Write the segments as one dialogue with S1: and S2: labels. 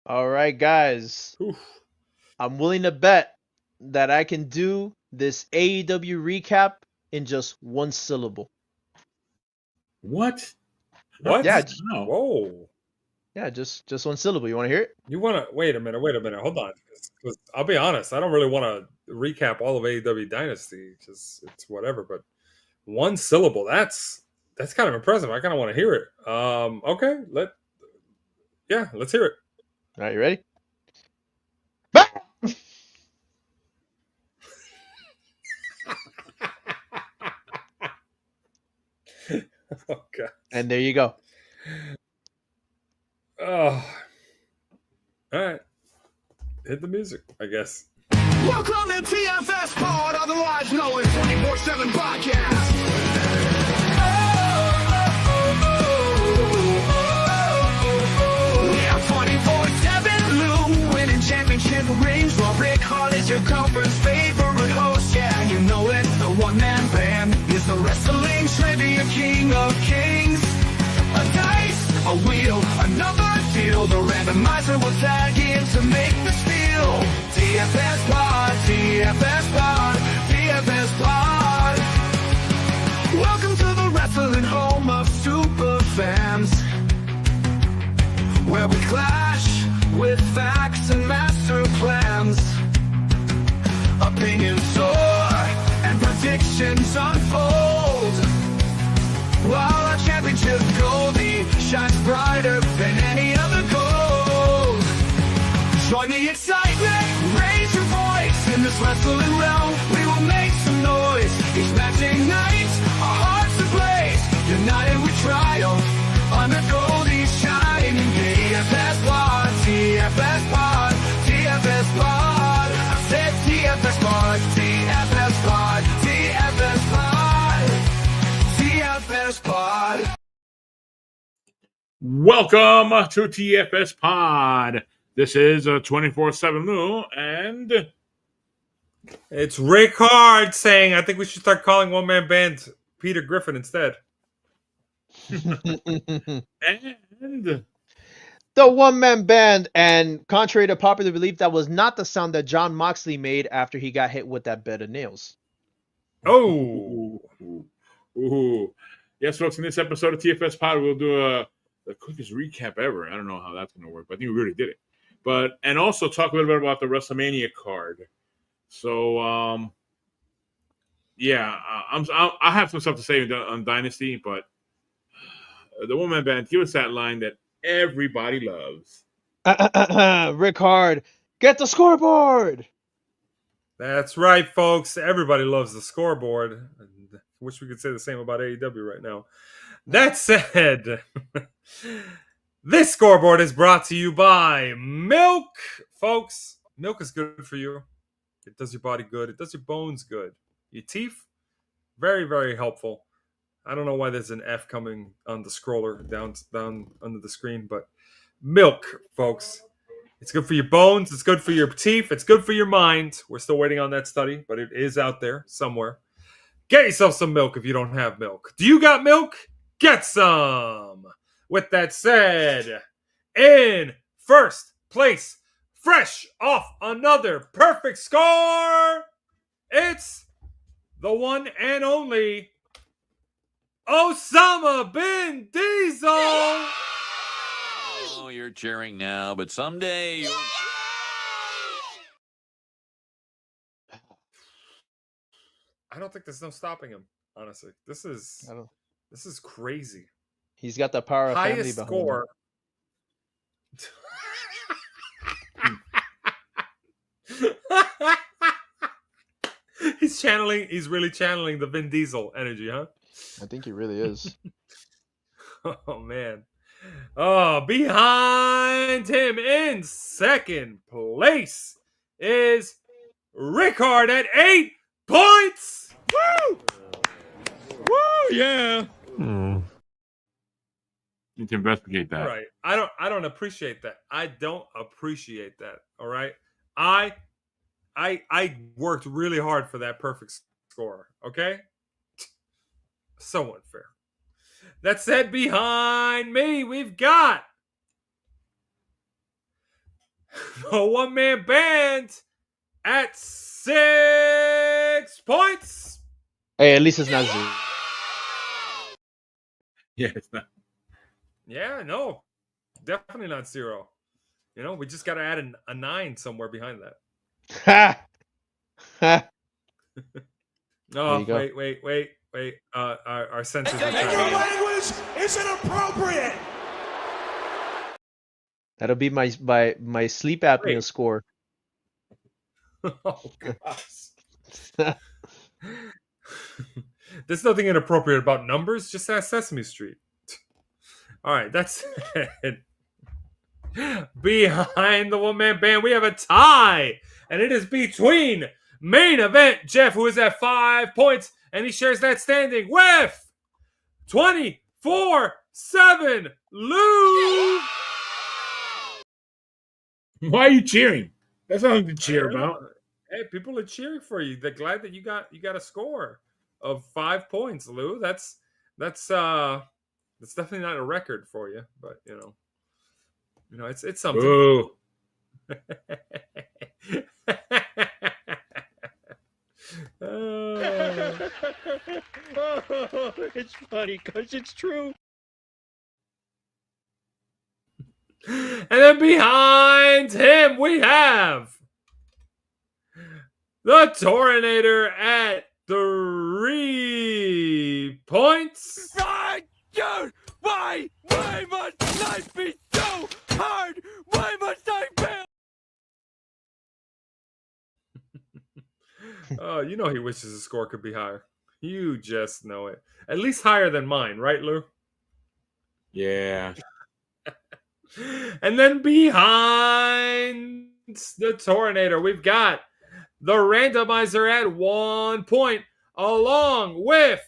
S1: All right, guys.
S2: Oof.
S1: I'm willing to bet that I can do this AEW recap in just one syllable.
S3: What?
S2: What?
S1: Yeah,
S3: No.
S2: Whoa.
S1: yeah, just one syllable. You want to hear it?
S2: You want to wait a minute? Hold on. 'Cause I'll be honest. I don't really want to recap all of AEW Dynasty. It's whatever. But one syllable. That's kind of impressive. I kind of want to hear it. Okay. Let's hear it.
S1: All right, you ready?
S2: Okay.
S1: And there you go.
S2: Oh. All right. Hit the music, I guess.
S4: Welcome to TFSPOD, otherwise known as 24/7 Podcast. Yeah, 24/7 Lou, winning championship rings while Ric-Hard is your conference favorite host. Yeah, you know it, the one-man band is the wrestling trivia king of kings. A dice, a wheel, another deal. The randomizer will tag in to make the steal. TFS Pod, TFS Pod, TFS Pod. Welcome to the wrestling home of super fans, where we clash with facts and master plans. Opinions soar and predictions unfold, while our championship goldie shines brighter than any other gold. Join the excitement, raise your voice. In this wrestling realm, we will make some noise. Each matching night, our hearts ablaze. United we triumph, on the goldie shining. TFS Pod, TFS Pod, TFS Pod. I said TFS Pod, TFS Pod, TFS Pod. TFS Pod.
S3: Welcome to TFS Pod. This is a 24/7 Lou, and
S2: It's Ric-Hard saying, I think we should start calling one-man band Peter Griffin instead.
S3: and
S1: The one-man band, and contrary to popular belief, that was not the sound that John Moxley made after he got hit with that bed of nails.
S2: Oh.
S3: Ooh. Yes, folks, in this episode of TFS Pod, we'll do the quickest recap ever. I don't know how that's going to work, but I think we really did it. And also talk a little bit about the WrestleMania card. So, I have some stuff to say on Dynasty, but the one-man band, give us that line that everybody loves.
S1: Ric-Hard, get the scoreboard!
S2: That's right, folks. Everybody loves the scoreboard. I wish we could say the same about AEW right now. That said, this scoreboard is brought to you by Milk. Folks, milk is good for you. It does your body good. It does your bones good. Your teeth, very, very helpful. I don't know why there's an F coming on the scroller down under the screen, but milk, folks. It's good for your bones. It's good for your teeth. It's good for your mind. We're still waiting on that study, but it is out there somewhere. Get yourself some milk if you don't have milk. Do you got milk? Get some. With that said, in first place, fresh off another perfect score, it's the one and only Osama bin Diesel.
S5: Oh, you're cheering now, but someday you'll...
S2: I don't think there's no stopping him, honestly. This is crazy.
S1: He's got the power of family
S2: Highest
S1: behind
S2: score. He's really channeling the Vin Diesel energy, huh?
S1: I think he really is.
S2: Oh, man. Oh, behind him in second place is Ric-Hard at 8 points.
S3: Woo! Woo, yeah. Need to investigate that.
S2: All right. I don't appreciate that. I don't appreciate that. All right. I worked really hard for that perfect score. Okay. So unfair. That said, behind me, we've got The one-man band at 6 points.
S1: Hey, at least it's not 0.
S3: Yeah, it's not.
S2: Yeah, no, definitely not 0. We just got to add a 9 somewhere behind that.
S1: Ha! Ha!
S2: Oh,
S1: you go.
S2: wait. Our senses are
S4: And your
S2: trying
S4: language is inappropriate.
S1: That'll be my sleep apnea
S2: Wait.
S1: score.
S2: Oh, gosh. There's nothing inappropriate about numbers. Just ask Sesame Street. All right, that's it. Behind the one-man band, we have a tie, and it is between main event Jeff, who is at 5 points, and he shares that standing with 24/7 Lou.
S3: Why are you cheering? That's nothing to cheer
S2: I don't
S3: about.
S2: know. Hey, people are cheering for you. They're glad that you got a score of 5 points, Lou. That's definitely not a record for you, but it's something.
S3: Boo.
S6: It's funny because it's true.
S2: And then behind him, we have the Torinator at 3 points.
S6: Dude, why must life be so hard? Why must I fail?
S2: Oh, he wishes his score could be higher. You just know it. At least higher than mine, right, Lou?
S3: Yeah.
S2: And then behind the Torinator, we've got the randomizer at 1 point, along with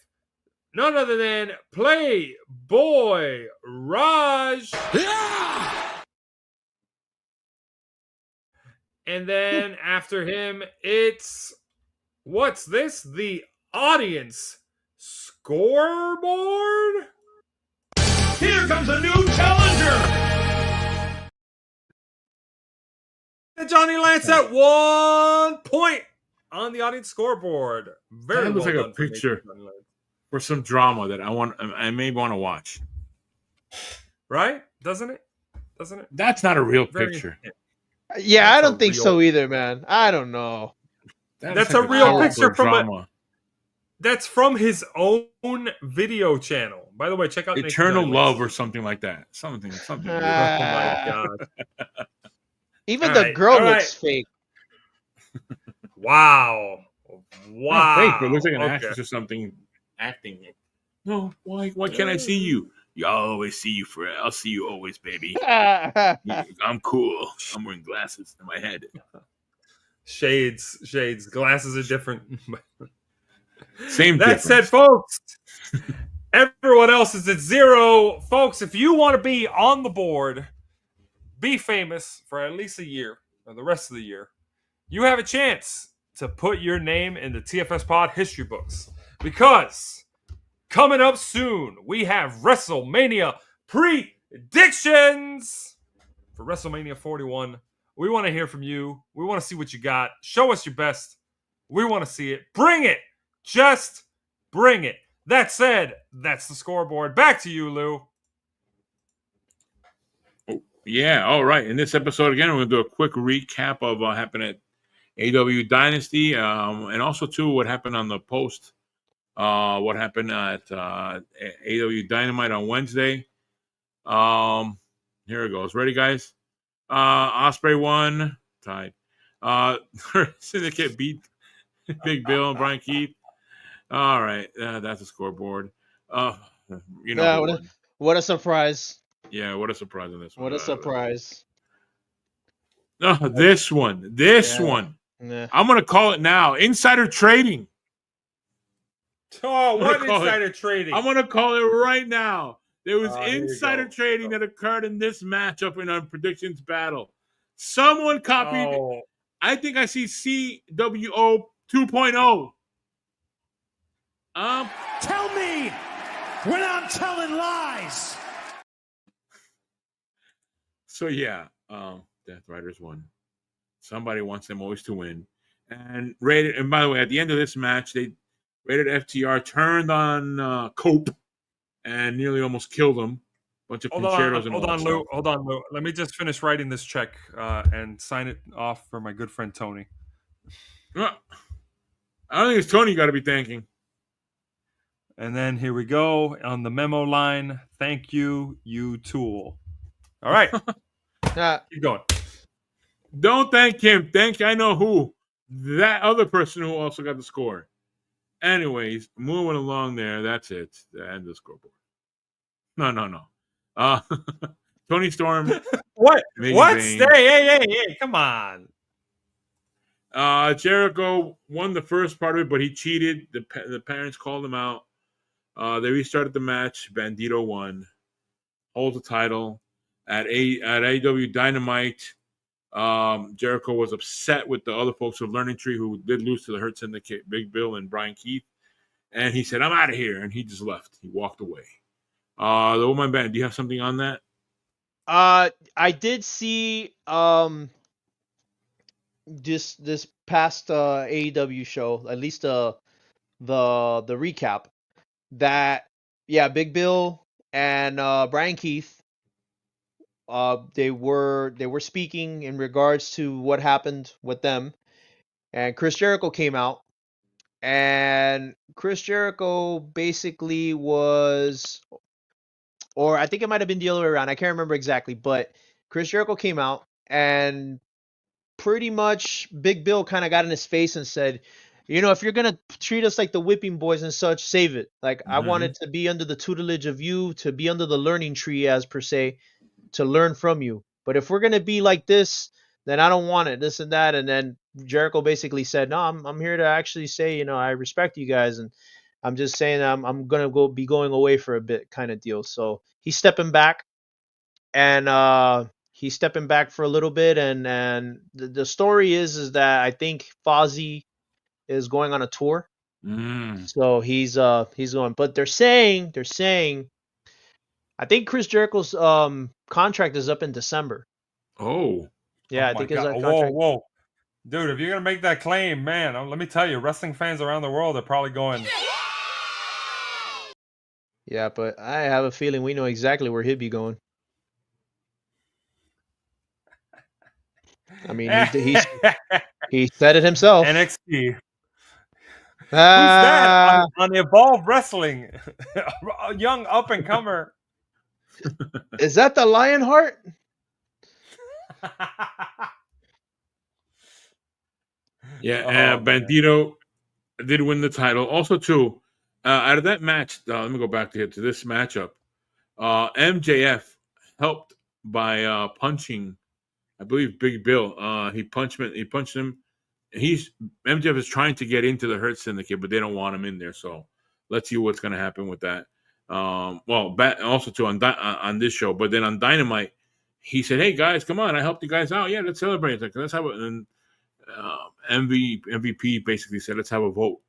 S2: none other than Playboy Raj. And then after him, it's what's this? The audience scoreboard?
S4: Here comes a new challenger.
S2: And Johnny Lance at 1 point on the audience scoreboard. Very
S3: That looks
S2: well
S3: like a
S2: done for me,
S3: picture.
S2: Johnny Lance.
S3: For some drama that I may want to watch.
S2: Right? Doesn't it?
S3: That's not a real
S2: Very-
S3: picture.
S1: Yeah,
S2: That's
S1: I
S2: a
S1: don't think
S2: real-
S1: so either, man. I don't know.
S2: That's a real
S3: drama
S2: picture
S3: for
S2: from a-
S3: drama.
S2: That's from his own video channel. By the way, check out
S3: Eternal
S2: Johnny
S3: Love or
S2: Lance.
S3: something like that. Something.
S2: Oh my god!
S1: Even
S2: All
S1: the
S2: right,
S1: girl
S2: all
S1: looks fake.
S2: Wow!
S3: Not fake, but it looks like an
S2: Okay.
S3: actress or something acting. No, why can't I see you? I'll always see you forever. I'll see you always, baby. I'm cool. I'm wearing glasses in my head.
S2: Shades. Glasses are different.
S3: Same
S2: That
S3: difference.
S2: said, folks, everyone else is at 0. Folks, if you want to be on the board, be famous for at least a year or the rest of the year, you have a chance to put your name in the TFSPOD history books. Because coming up soon, we have WrestleMania predictions for WrestleMania 41. We want to hear from you. We want to see what you got. Show us your best. We want to see it. Bring it. Just bring it. That said, that's the scoreboard. Back to you, Lou.
S3: Yeah, all right. In this episode, again, we're going to do a quick recap of what happened at AEW Dynasty, and also, too, what happened on the post, what happened at AEW Dynamite on Wednesday. Here it goes. Ready, guys? Ospreay won. Tied. Syndicate beat Big Bill and Brian Keith. All right. That's a scoreboard.
S1: What a surprise.
S3: Yeah, what a surprise on this one.
S1: What a surprise.
S3: No, this one.
S1: Nah.
S3: I'm going to call it now. Insider trading.
S2: Oh, what
S3: call it-
S2: insider trading?
S3: I'm going to call it right now. There was
S2: Here you
S3: insider
S2: go.
S3: trading that occurred in this matchup in our predictions battle. Someone copied.
S2: Oh,
S3: I think I see CWO 2.0.
S4: Tell me when I'm telling lies.
S3: So yeah, Death Riders won. Somebody wants them always to win. And by the way, at the end of this match, they Rated FTR turned on Cope and nearly almost killed him. Bunch of concertos and all that stuff.
S2: Hold on, Lou. Let me just finish writing this check and sign it off for my good friend Tony.
S3: I don't think it's Tony you got to be thanking.
S2: And then here we go on the memo line. Thank you, you tool. All right. Keep going.
S3: Don't thank him. Thank I know who. That other person who also got the score. Anyways, moving along there. That's it. The end of the scoreboard. No. Tony Storm.
S2: What? Hey, come on.
S3: Jericho won the first part of it, but he cheated. The parents called him out. They restarted the match. Bandito won. Holds the title. At AEW Dynamite, Jericho was upset with the other folks of Learning Tree who did lose to the Hurt Syndicate, Big Bill and Brian Keith. And he said, I'm out of here. And he just left. He walked away. The Woman Band, do you have something on that?
S1: I did see this past AEW show, at least the recap, that Big Bill and Brian Keith, they were speaking in regards to what happened with them, and Chris Jericho came out, and Chris Jericho basically was, or I think it might have been the other way around, I can't remember exactly, but Chris Jericho came out and pretty much Big Bill kind of got in his face and said, you know, if you're going to treat us like the whipping boys and such, save it. Like, I wanted to be under the tutelage of you, to be under the learning tree, as per se, to learn from you. But if we're going to be like this, then I don't want it, this and that. And then Jericho basically said, no, I'm here to actually say, you know, I respect you guys. And I'm just saying I'm going to be going away for a bit kind of deal. So he's stepping back, and he's stepping back for a little bit. And the story is that I think Fozzy is going on a tour. So he's going, but they're saying I think Chris Jericho's contract is up in December.
S3: Oh.
S1: Yeah,
S2: oh
S1: I think
S2: his
S1: contract.
S2: Whoa. Dude, if you're going to make that claim, man, let me tell you, wrestling fans around the world are probably going.
S1: Yeah, but I have a feeling we know exactly where he'd be going. I mean, he said it himself.
S2: NXT. Who's that on Evolve Wrestling? A young up-and-comer.
S1: Is that the Lionheart?
S3: Yeah, Bandito did win the title. Also, too, out of that match, let me go back to this matchup. MJF helped by punching, I believe, Big Bill. He punched him. MJF is trying to get into the Hurt Syndicate, but they don't want him in there. So let's see what's going to happen with that. Also too on this show, but then on Dynamite, he said, "Hey guys, come on! I helped you guys out. Yeah, let's celebrate. Like, let's have it." And MVP basically said, "Let's have a vote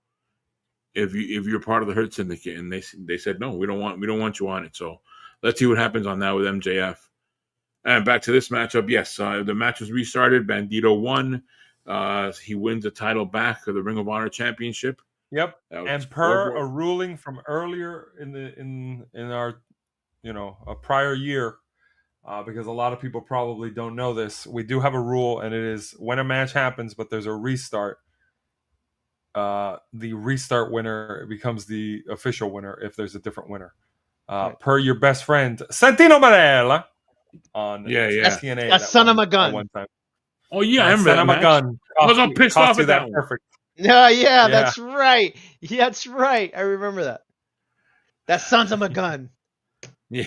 S3: if you're part of the Hurt Syndicate." And they said, "No, we don't want you on it." So let's see what happens on that with MJF. And back to this matchup. Yes, the match was restarted. Bandito won. He wins the title back of the Ring of Honor Championship.
S2: Yep. And per a ruling from earlier in our, a prior year, because a lot of people probably don't know this, we do have a rule, and it is when a match happens, but there's a restart, the restart winner becomes the official winner if there's a different winner. Per your best friend, Santino Marella, on TNA.
S1: That son of a gun.
S2: One time.
S3: Oh, yeah, I remember that match.
S2: Gun.
S3: I was all pissed off at that one.
S2: Perfect.
S1: Yeah, that's right. Yeah, that's right. I remember that. That sons of a gun.
S3: Yeah.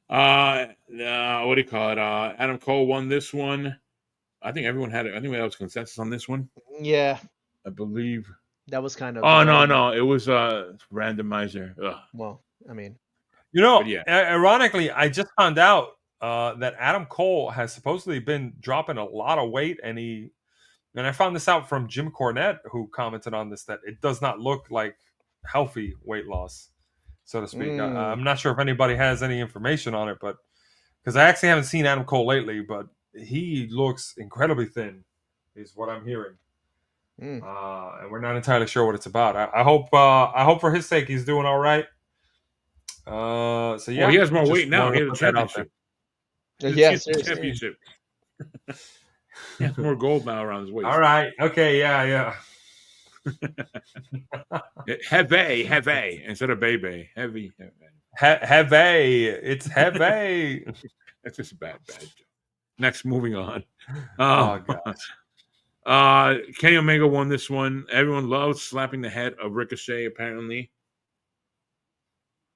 S3: What do you call it? Adam Cole won this one. I think everyone had it. I think that was consensus on this one.
S1: Yeah.
S3: I believe.
S1: That was kind of.
S3: Oh, no. It was randomizer. Ugh.
S1: Well, I mean.
S2: Ironically, I just found out that Adam Cole has supposedly been dropping a lot of weight, and I found this out from Jim Cornette, who commented on this, that it does not look like healthy weight loss, so to speak. I'm not sure if anybody has any information on it, but because I actually haven't seen Adam Cole lately, but he looks incredibly thin, is what I'm hearing. And we're not entirely sure what it's about. I hope for his sake he's doing all right. So yeah,
S3: Well, he has more
S2: just
S3: weight now. He
S2: wanted
S3: has
S2: to
S3: a
S2: put that out there.
S3: championship.
S1: Yeah,
S3: He has a
S1: seriously.
S3: championship. He has more gold now around his waist.
S2: All right. Okay. Yeah.
S3: Heavy instead of baby. Heavy.
S2: Heavy. It's heavy.
S3: That's just a bad joke. Next, moving on.
S2: Oh
S3: gosh. Kenny Omega won this one. Everyone loves slapping the head of Ricochet. Apparently,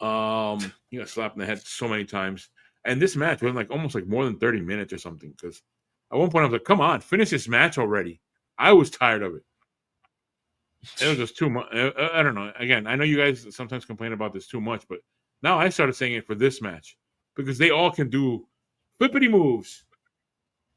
S3: he got slapped in the head so many times. And this match went almost more than 30 minutes or something. Because at one point I was like, "Come on, finish this match already." I was tired of it. It was just too much. I don't know. Again, I know you guys sometimes complain about this too much, but now I started saying it for this match because they all can do flippity moves.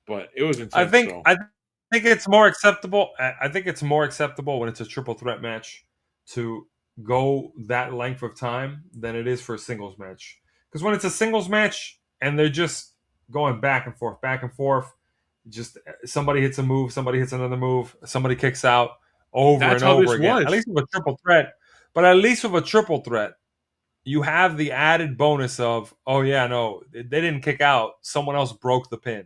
S3: But it was intense.
S2: I think it's more acceptable. I think it's more acceptable when it's a triple threat match to go that length of time than it is for a singles match. Because when it's a singles match and they're just going back and forth, just somebody hits a move, somebody hits another move, somebody kicks out over and over again. At least with a triple threat. But at least with a triple threat, you have the added bonus of, oh yeah, no, they didn't kick out. Someone else broke the pin.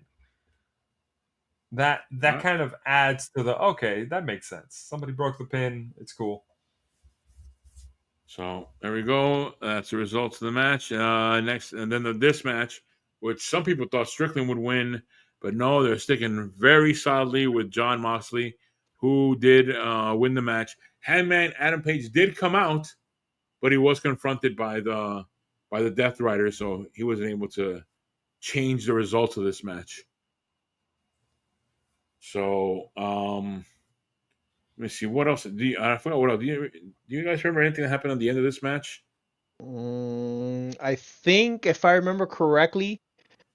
S2: That kind of adds to the, okay, that makes sense. Somebody broke the pin. It's cool.
S3: So there we go. That's the results of the match. Next, and then this match, which some people thought Strickland would win, but no, they're sticking very solidly with Jon Moxley, who did win the match. Hangman Adam Page did come out, but he was confronted by the Death Rider, so he wasn't able to change the results of this match. So, let me see. What else? I forgot what else. Do you guys remember anything that happened at the end of this match?
S1: I think, if I remember correctly,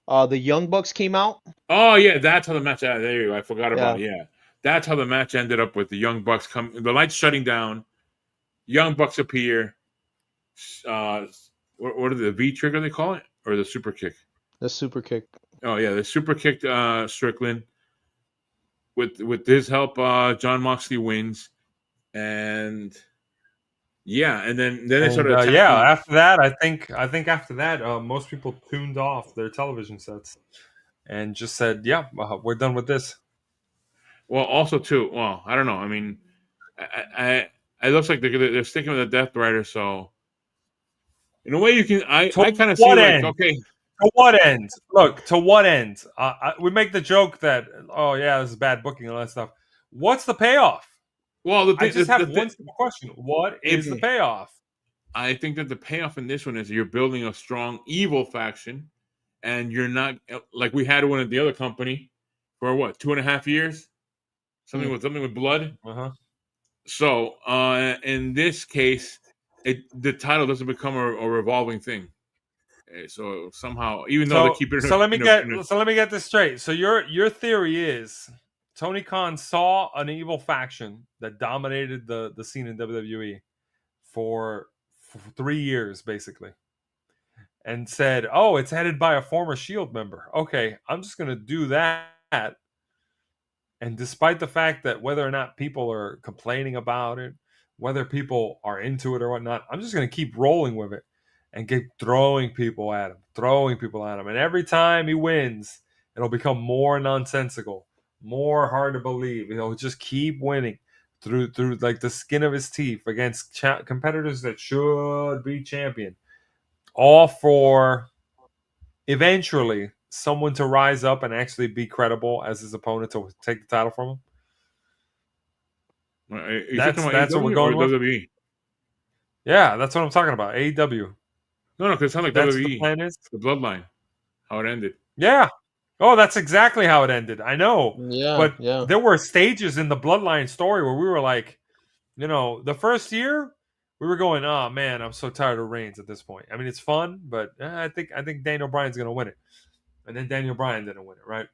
S1: the Young Bucks came out.
S3: Oh, yeah. That's how the match ended. There you go. I forgot about it. Yeah. That's how the match ended up with the Young Bucks the lights shutting down. Young Bucks appear. What are the V trigger they call it? Or the super kick?
S1: The super kick.
S3: Oh, yeah. The super kicked Strickland. With his help, Jon Moxley wins, and yeah, and then they started attacking.
S2: After that, I think after that, most people tuned off their television sets and just said, "Yeah, we're done with this."
S3: Well, also too, I don't know. I mean, it looks like they're sticking with the Death Rider, so in a way, you can. I kind of see okay.
S2: To what end? Look, to what end? We make the joke that, oh yeah, this is bad booking and all that stuff. What's the payoff?
S3: Well,
S2: I just have one simple question. What is the payoff?
S3: I think that the payoff in this one is you're building a strong evil faction, and you're not like we had one at the other company for 2.5 years, something with blood. So in this case, the title doesn't become a revolving thing. So somehow, even though they keep it,
S2: let me get this straight. So your theory is Tony Khan saw an evil faction that dominated the scene in WWE for 3 years, basically, and said, "Oh, it's headed by a former Shield member. Okay, I'm just going to do that." And despite the fact that whether or not people are complaining about it, whether people are into it or whatnot, I'm just going to keep rolling with it. And keep throwing people at him. And every time he wins, it'll become more nonsensical, more hard to believe. He'll just keep winning through like the skin of his teeth against competitors that should be champion. All for eventually someone to rise up and actually be credible as his opponent to take the title from him. That's what we're going with.
S3: WWE?
S2: Yeah, that's what I'm talking about. AEW.
S3: No, because it sounds like
S2: that's
S3: WWE.
S2: The plan is
S3: the Bloodline, how it ended.
S2: Yeah. Oh, that's exactly how it ended. I know.
S1: Yeah.
S2: But there were stages in the Bloodline story where we were like, the first year we were going, oh man, I'm so tired of Reigns at this point. I mean, it's fun, but I think Daniel Bryan's going to win it. And then Daniel Bryan didn't win it, right?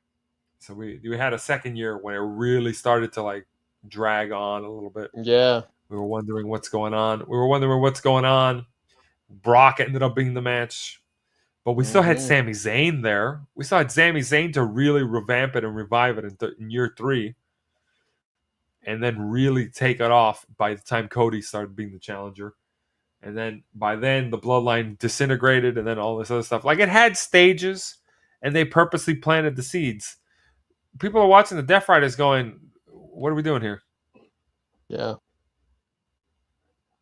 S2: So we had a second year when it really started to drag on a little bit.
S1: Yeah.
S2: We were wondering what's going on. Brock ended up being the match. But we still had
S1: Mhm.
S2: Sami Zayn there. We still had Sami Zayn to really revamp it and revive it in year 3. And then really take it off by the time Cody started being the challenger. And then by then the bloodline disintegrated and then all this other stuff. Like it had stages and they purposely planted the seeds. People are watching the Death Riders going, what are we doing here?
S1: Yeah.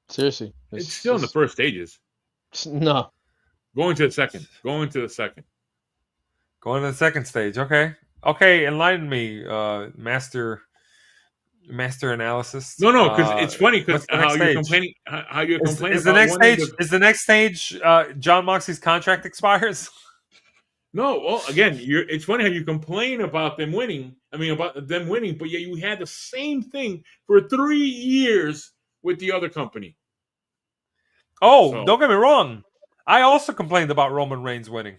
S1: Seriously.
S3: It's still in the first stages.
S1: No.
S3: Going to the second. Going to the second.
S2: Going to the second stage. Okay. Okay, enlighten me, Master Analysis.
S3: No, because it's funny because
S2: what's the
S3: how
S2: next
S3: you're
S2: stage?
S3: complaining. How you're complaining
S2: Is the
S3: about
S2: next
S3: one of
S2: stage?
S3: the-
S2: Is the next stage John Moxley's contract expires?
S3: No, well, again, it's funny how you complain about them winning. I mean, about them winning, but yet you had the same thing for 3 years with the other company.
S2: Oh,
S3: So-
S2: don't get me wrong. I also complained about Roman Reigns winning.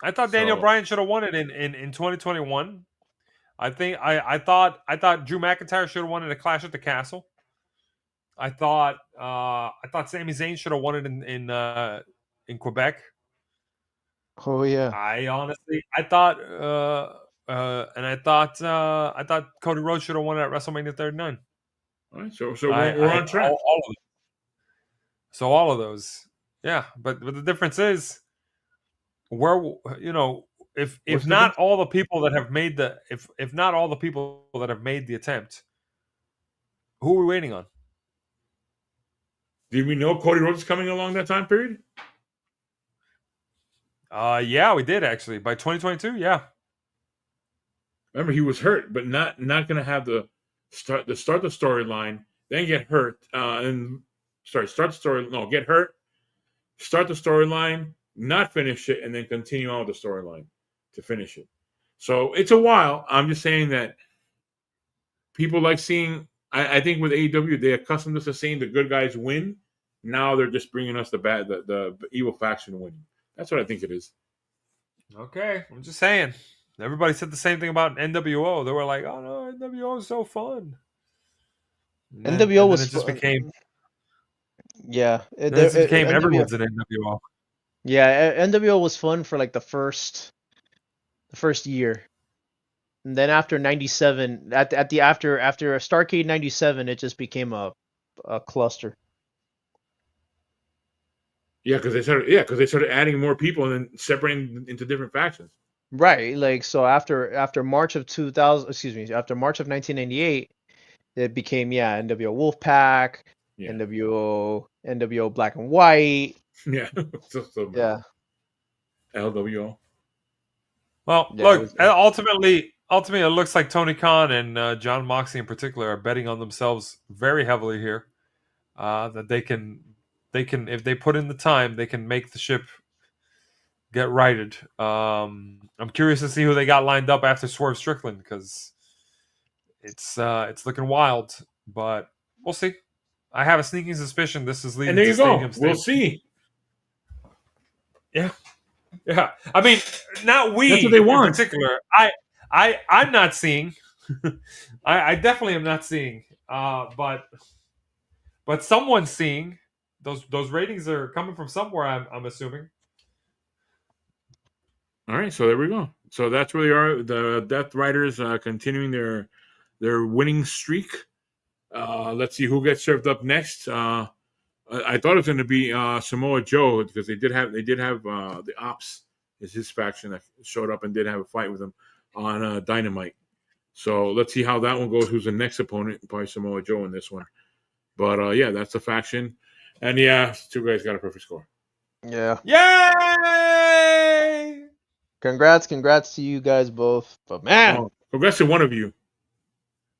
S2: I thought Daniel
S3: So-
S2: Bryan should have won it in 2021. I thought Drew McIntyre should have won it at Clash at the Castle. I thought Sami Zayn should have won it in Quebec.
S1: Oh yeah.
S2: I thought Cody Rhodes should have won it at WrestleMania 39.
S3: All right, so we're on track.
S2: All of them. So all of those, yeah. But the difference is, where if
S3: What's the
S2: not
S3: difference?
S2: all the people that have made the if not all the people that have made the attempt, who are we waiting on?
S3: Did we know Cody Rhodes is coming along that time period?
S2: Yeah, we did actually by 2022. Yeah,
S3: Remember, he was hurt, but not going to have the start the storyline, then get hurt, get hurt, start the storyline, not finish it, and then continue on with the storyline to finish it. So it's a while. I'm just saying that people like seeing. I think with AEW, they accustomed us to seeing the good guys win. Now they're just bringing us the evil faction winning. That's what I think it is.
S2: okay. I'm just saying. Everybody said the same thing about NWO. They were like, "Oh no, NWO is so fun."
S1: NWO was
S2: it just
S1: fun.
S2: became.
S1: Yeah.
S2: It just became
S1: NWO
S2: everyone's an NWO.
S1: Yeah, NWO was fun for like the first year. And then after 97, after Starrcade 97, it just became a cluster.
S3: Yeah, because they started adding more people and then separating into different factions.
S1: Right, like so after March of 2000, after March of 1998, it became NWO Wolfpack,
S3: Yeah.
S1: NWO Black and White.
S3: Yeah. so
S1: Yeah.
S3: LWO.
S2: Well,
S1: Yeah, it
S2: look,
S1: was-
S2: ultimately, it looks like Tony Khan and John Moxley in particular are betting on themselves very heavily here. That they can, if they put in the time, they can make the ship get righted. I'm curious to see who they got lined up after Swerve Strickland because it's looking wild, but we'll see. I have a sneaking suspicion this is leading
S3: And there
S2: to
S3: you go.
S2: Stadium
S3: We'll
S2: Stampede.
S3: see.
S2: Yeah, I mean, not we
S3: That's what they want.
S2: in particular. I'm not seeing. I definitely am not seeing. But someone's seeing. Those ratings are coming from somewhere. I'm assuming.
S3: All right, so there we go. So that's where they are. The Death Riders continuing their winning streak. Let's see who gets served up next. I thought it was going to be Samoa Joe because they did have the Ops is his faction that showed up and did have a fight with him on Dynamite. So let's see how that one goes. Who's the next opponent? Probably Samoa Joe in this one. But that's the faction. And two guys got a perfect score.
S1: Yeah.
S2: Yay!
S1: Congrats to you guys both. But man,
S3: Oh, congrats to one of you.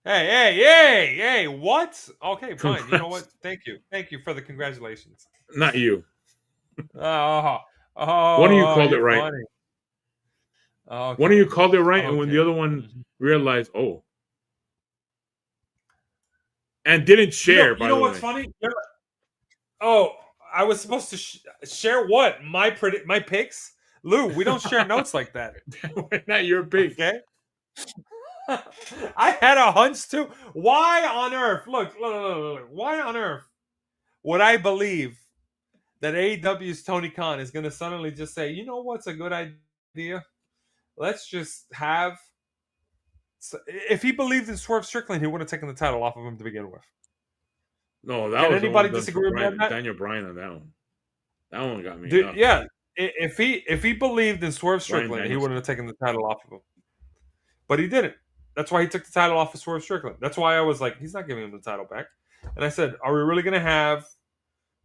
S2: Hey! What? Okay, fine. You know
S3: Congrats.
S2: what? Thank you for the congratulations.
S3: Not you.
S2: Oh,
S3: One of you called
S2: you're
S3: it right.
S2: funny. Okay.
S3: One of you called it right, and when the
S2: Okay.
S3: other one realized, and didn't share.
S2: You
S3: by
S2: know
S3: the
S2: what's
S3: way.
S2: funny? I was supposed to share what my picks. Lou, we don't share notes like that.
S3: Not your pick.
S2: Okay. I had a hunch too. Why on earth? Look. Why on earth would I believe that AEW's Tony Khan is going to suddenly just say, you know what's a good idea? Let's just have... If he believed in Swerve Strickland, he would have taken the title off of him to begin with.
S3: No, that
S2: Can
S3: was
S2: anybody
S3: the one
S2: disagree with me on that?
S3: Daniel Bryan on that one. That one got me.
S2: Dude, yeah. If he believed in Swerve Strickland, he wouldn't have taken the title off of him. But he didn't. That's why he took the title off of Swerve Strickland. That's why I was like, he's not giving him the title back. And I said, are we really going to have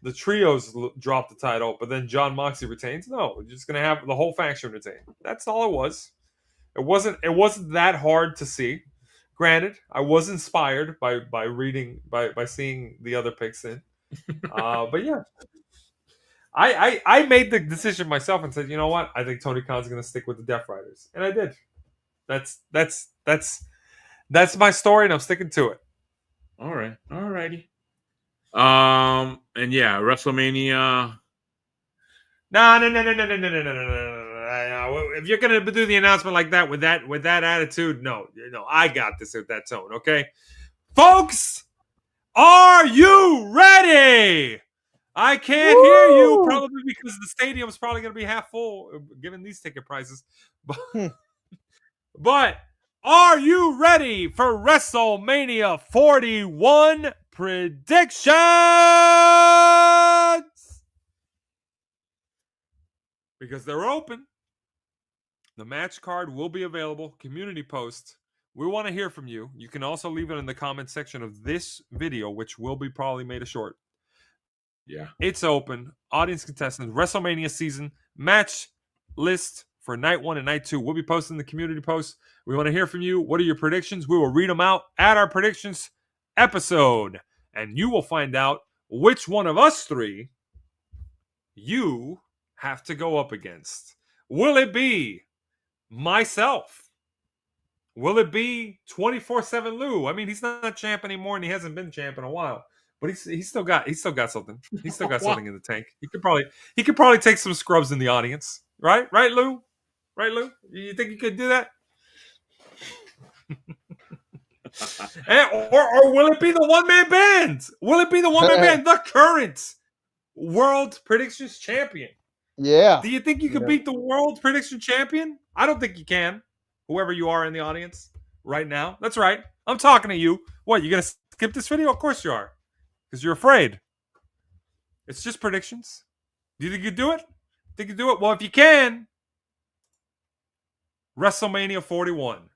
S2: the trios drop the title, but then John Moxley retains? No, we're just going to have the whole faction retain. That's all it was. It wasn't that hard to see. Granted, I was inspired by seeing the other picks in. But yeah. I made the decision myself and said, you know what? I think Tony Khan's going to stick with the Death Riders. And I did. That's my story, and I'm sticking to it.
S3: All right. All righty. And yeah, WrestleMania.
S2: No. If you're gonna do the announcement like that with that attitude, no, I got this with that tone, okay? Folks, are you ready? I can't hear you, probably because the stadium's probably gonna be half full, given these ticket prices. But are you ready for WrestleMania 41 predictions? Because they're open. The match card will be available. Community post. We want to hear from you. You can also leave it in the comment section of this video, which will be probably made a short.
S3: Yeah.
S2: It's open. Audience contestants. WrestleMania season. Match list for night 1 and night 2. We'll be posting the community post. We want to hear from you. What are your predictions? We will read them out at our predictions episode. And you will find out which one of us three you have to go up against. Will it be myself? Will it be 24/7 Lou? I mean, he's not champ anymore, and he hasn't been champ in a while. But he's still got something. He's still got something in the tank. He could probably take some scrubs in the audience, right? Right, Lou? Right, Lou? You think you could do that? or will it be the one-man band? Will it be the one-man band, the current world predictions champion?
S1: Yeah.
S2: Do you think you can beat the world prediction champion? I don't think you can. Whoever you are in the audience right now. That's right. I'm talking to you. What, you going to skip this video? Of course you are. Because you're afraid. It's just predictions. Do you think you can do it? Think you can do it? Well, if you can, WrestleMania 41.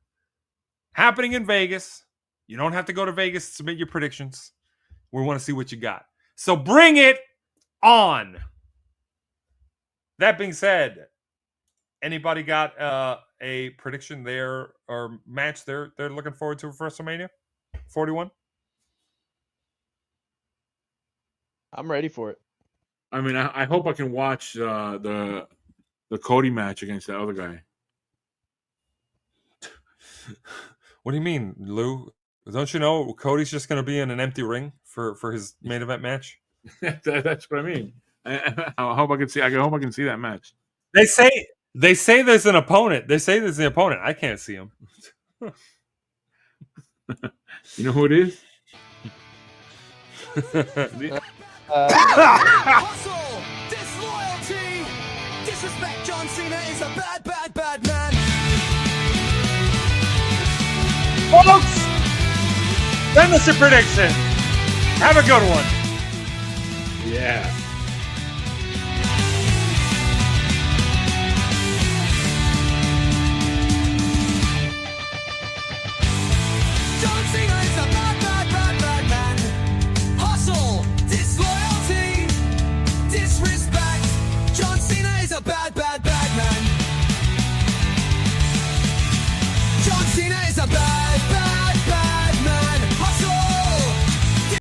S2: Happening in Vegas. You don't have to go to Vegas to submit your predictions. We want to see what you got. So bring it on. That being said, anybody got a prediction there or match they're looking forward to for WrestleMania 41?
S1: I'm ready for it.
S3: I mean, I hope I can watch the Cody match against that other guy.
S2: What do you mean, Lou? Don't you know Cody's just going to be in an empty ring for his main event match?
S3: That's what I mean. I hope I can see. I hope I can see that match.
S2: They say there's an opponent. They say there's an opponent. I can't see him.
S3: You know who it is?
S4: Hustle, disloyalty, disrespect. John Cena is a bad, bad, bad man.
S2: Folks, send us your prediction. Have a good one.
S3: Yeah.